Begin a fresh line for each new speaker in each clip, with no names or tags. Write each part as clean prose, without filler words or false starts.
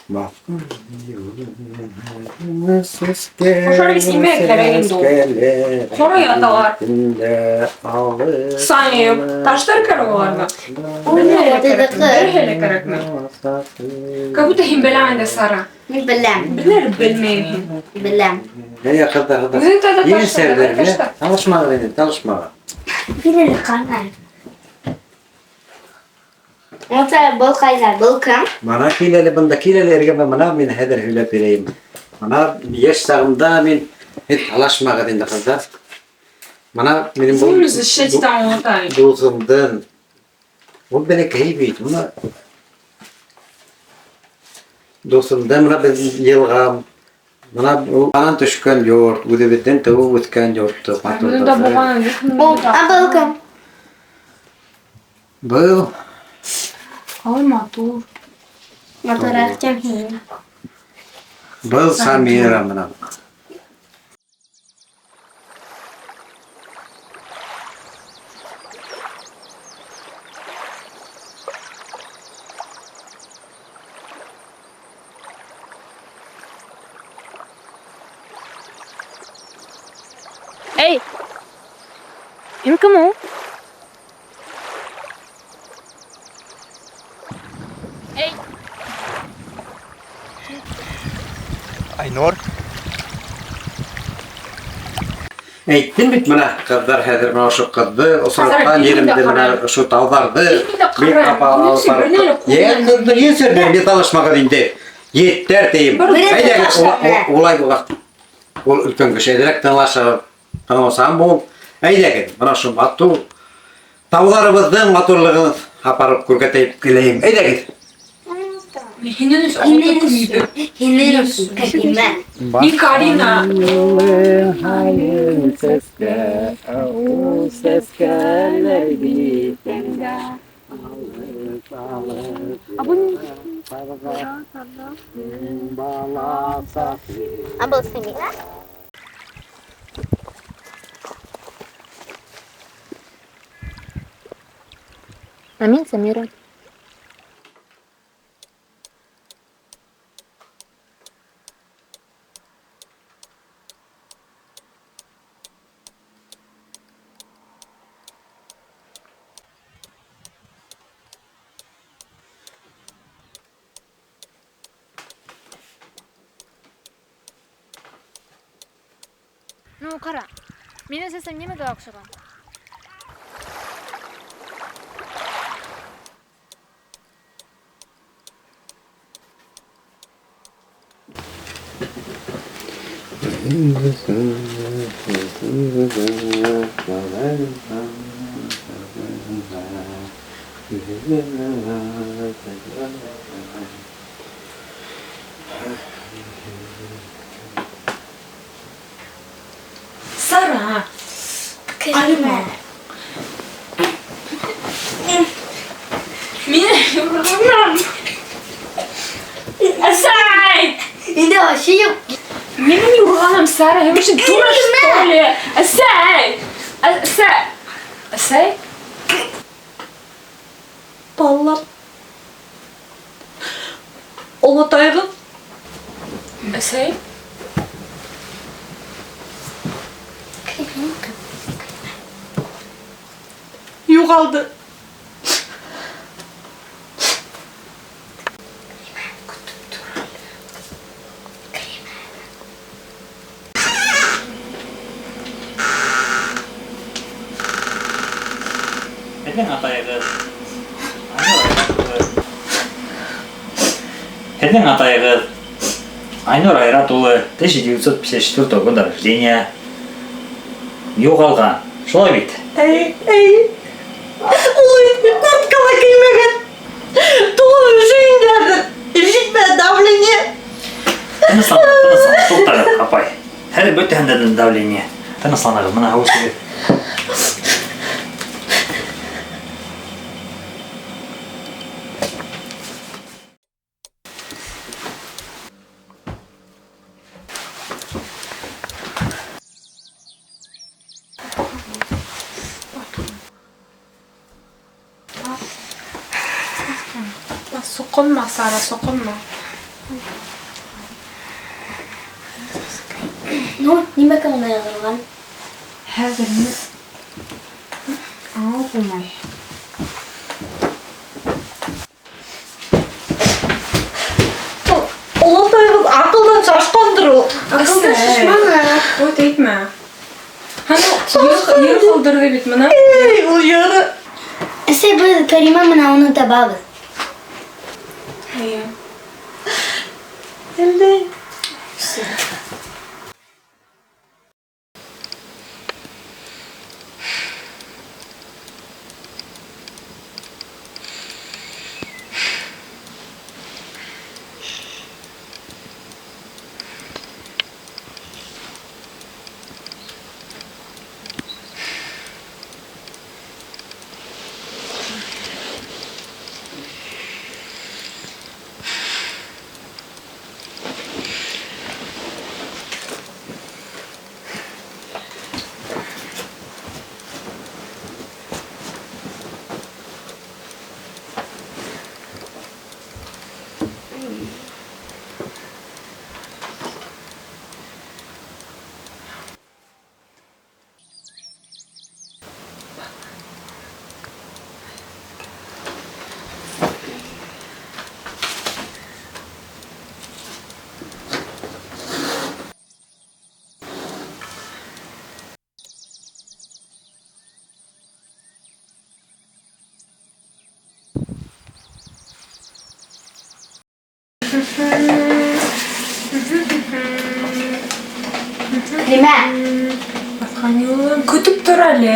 Bastım yolun sesке.
Şöyle bir silmeye gereğin doğu. Poroj atalar. Sanıyım. Taşları karalarına. Böyle karakter. Kabuta himbelende sara.
Bilmem.
Bilir bilmeyim.
Bilmem.
Ne kadar
Müzik
yeni sevdiler mi? Tanışmağa beni, tanışmağa.
Bilir kanar. Mesela bol kaynar bulkan.
Bana kileli bunda kilelerge bana men heder hüle bireyim. Bana yaş sağımda men hep talaşmağa dindi kızlar. Bana benim bu
Zımızı şeçten ortayım.
dostumdan o beni kaybet. Buna dostumdan bana ben yılgam. Bana anan düşkün yoğurt, bu devletten tavu ötken yoğurttu.
Bunu da babana
Bulkan.
Bu
alma dur.
Motor açacağım şimdi.
bu Samira bana.
Ey! Ini kamu? Ey!
Aynur.
Eyttin bit bana kadar hedir bana şu kaddı, o sırttan yerimde bana şu tavlardı, bir kapağı alsar. Yeğenlerden yeserden bir tanışmağa dindi. Yeter deyim. Haydi olay bu vakit. O ülken şeylerek tanımasam bu. Haydi bana şu mattu. Tavlarımızdan motorluğunu aparıp kurgatayıp geleyim. Haydi git.
Hineniz
Hineniz kadime.
Ni Karina.
Юлың, һайын сәскә, ул сәскәләр битендә.
Abla seni.
Amin Samira. No, qara. Meni sesem nimaga o'xshagan?
Sara. Alma. Mine yavrum. Asay.
İndi aşıyım.
Mine yavrum Sara. Hemiş dur şöyle. Asay. Asay. Asay. Ballam. Olataydım. Asay. Yo'qoldi.
Hedin atayığı Aynur Айратулы 1954 года рождения. Yo'qolgan. Şolay bit.
Ey. Ой, kurtkala kiymegan. To'g'ri o'shinglardir. Eshitma давление.
Tınıslan. To'xtag'in, apay. Hali bo'tgandan давление. Tınıslanag'in, mana o'sib.
So'qinma Sara, so'qinma.
Ну, нимәгә уны язылган?
Хәзер ни? Ау, булмай.
Олатайгыз акылдан шашкандыр ул.
Акылдан шашманы.
Ой, әйтмә. Һәм йөркылдырды бит моны.
Эй, ул яры.
Әсә без Карима менән уны табабыз.
Әйе.
Элдей.
Карима.
Баҫҡан юлың. Көтөп тор әле.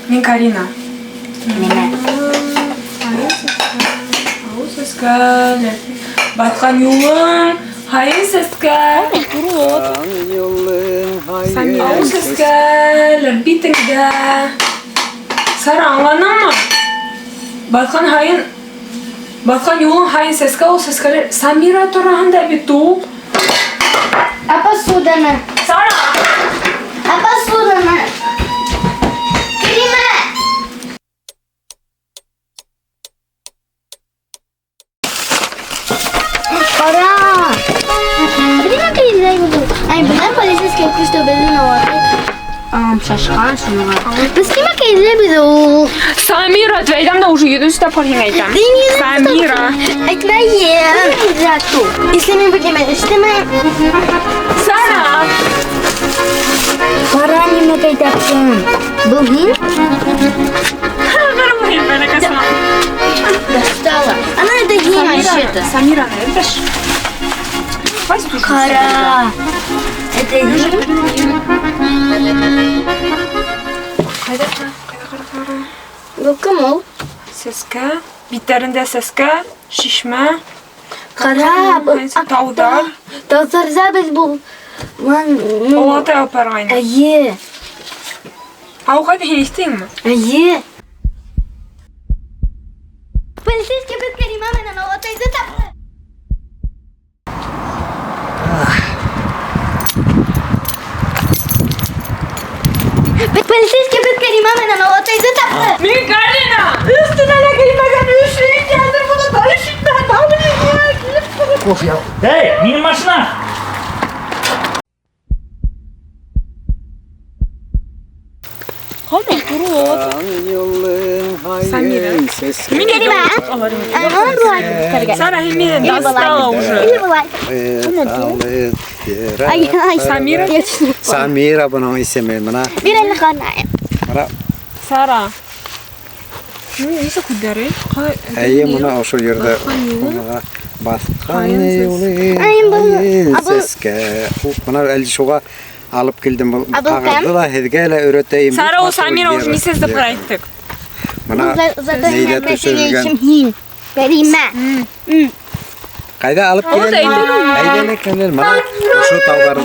Мин Карина.
Нимә?
Ау, сәскә. Баҫҡан юлың. Һайын сәскә. Ау, сәскәләр битеңдә. Сара, аңланыңмы? Баҫҡан юлың һайын сәскә, ул сәскәләр Самира тураһында бит ул.
Апа суданы.
Сара!
Апа суданы. Карима. Кара. Карима кайда буду? Ай, бына полицейский кушта безне алды. Шашкан шуңа. Без кимә кайда буду?
Самира, твоемда уже еду сюда порхинайтам. Самира.
Әйтмәйем. Зату. Ислемен бөтеме, эштеме?
Сара!
Кара нимә кайтаптың? Бу һин?
Карамайым, бәлә касма.
Достала. Она это һин вообще-то.
Самира, это ж... Возьми.
Кара. Это һин?
Кайда кара.
Бу кем ул?
Сәскә. Биттәрендә сәскә, шишмә.
Кара.
Таудар.
Таударда без бу.
Олатай апарғайны.
Әйе.
Ау, кайда һин естеңме?
Әйе. Полицейский без Карима менән Олатайды тапты. Полицейский без Карима менән Олатайды тапты.
Мин Карина!
Üstüne ne giymeden üşüyün geldim bunu tanışıklar. Ne bileyim ya.
Эй, минин машина!
Самира. Мин
Карима. Ага, була.
Сара, һин мине достала уже.
Или була. Ай,
Самира.
Самира буның исеме мына.
Бирәле хана.
Сара. Ну, нисә күдәре?
Әйе, мына ошол жердә мына Баҫҡан юлың.
Ай, бу.
Сәскә. Мына әле шуға алып килдем.
Абыл
Ағырды да һеҙгә лә өйрәтәйем.
Сара, ул Самира уже мисез дип әйттек.
Мына Зәйлә төшөргән.
Һин. Карима.
Ҡайҙа алып киләләр? Әйҙә киләләр. Мына ошо тауҙарҙы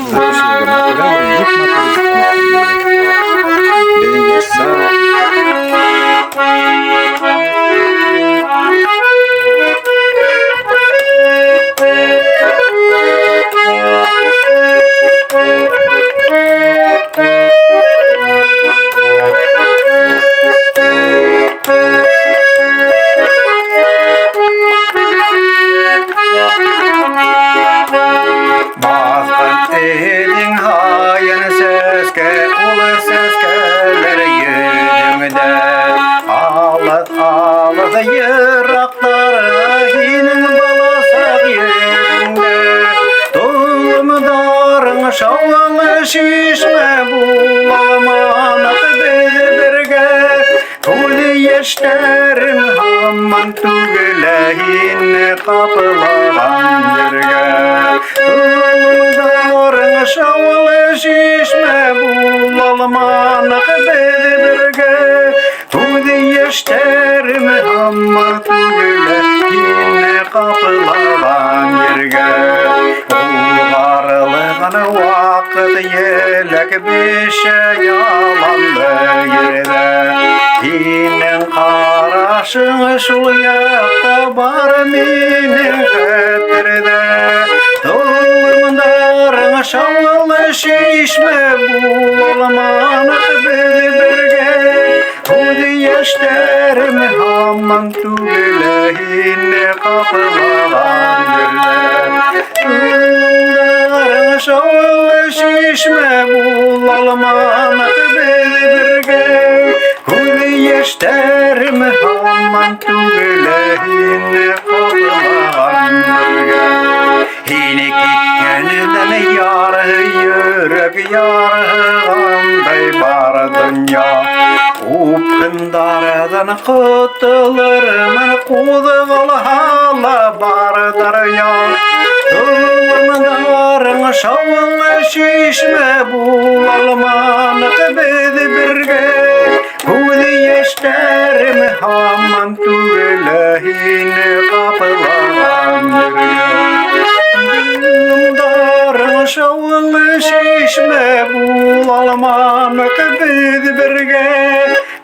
Yerin һайын сәскә, улы сәскәләр йөҙөңдә. Алыҫ, алыҫ йыраҡтары һинең баласаҡ йөҙөңдә. Толомдарың шаулы шишмә буламаныҡ беҙ бергә. Күҙ йәштәрең һаман түгелә һине ҡапылаған ергә. Толомдарың шаулы шишмә буламаныҡ беҙ бергә. Күҙ йәштәрең һаман түгелә һине ҡапылаған ергә. Улғарылған ваҡыт еләк бешә яланлы ерҙә. Һинең ҡарашың шул яҡта бар минең хәтерҙә. Толомдарың шаулы шишмә буламаныҡ беҙ бергә. Күҙ йәштәрең һаман түгелә һине ҡапылаған ергә. Толомдарың шаулы шишмә буламаныҡ беҙ бергә. Күҙ йәштәрең һаман түгелә һине ҡапылған ергә. Һине киткәненән ярһы йөрәк ярһығандай бар донъя. Упҡындарҙан ҡотолормон, ҡуҙғалһа ла бар даръя. Толомдарың шаулы шишмә буламаныҡ беҙ бергә. Күҙ йәштәрең һаман түгелә һине ҡапылған ергә. Толомдарың шаулы шишмә буламаныҡ беҙ бергә.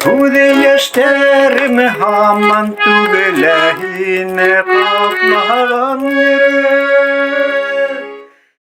Күҙ йәштәрең һаман түгелә һине ҡапылған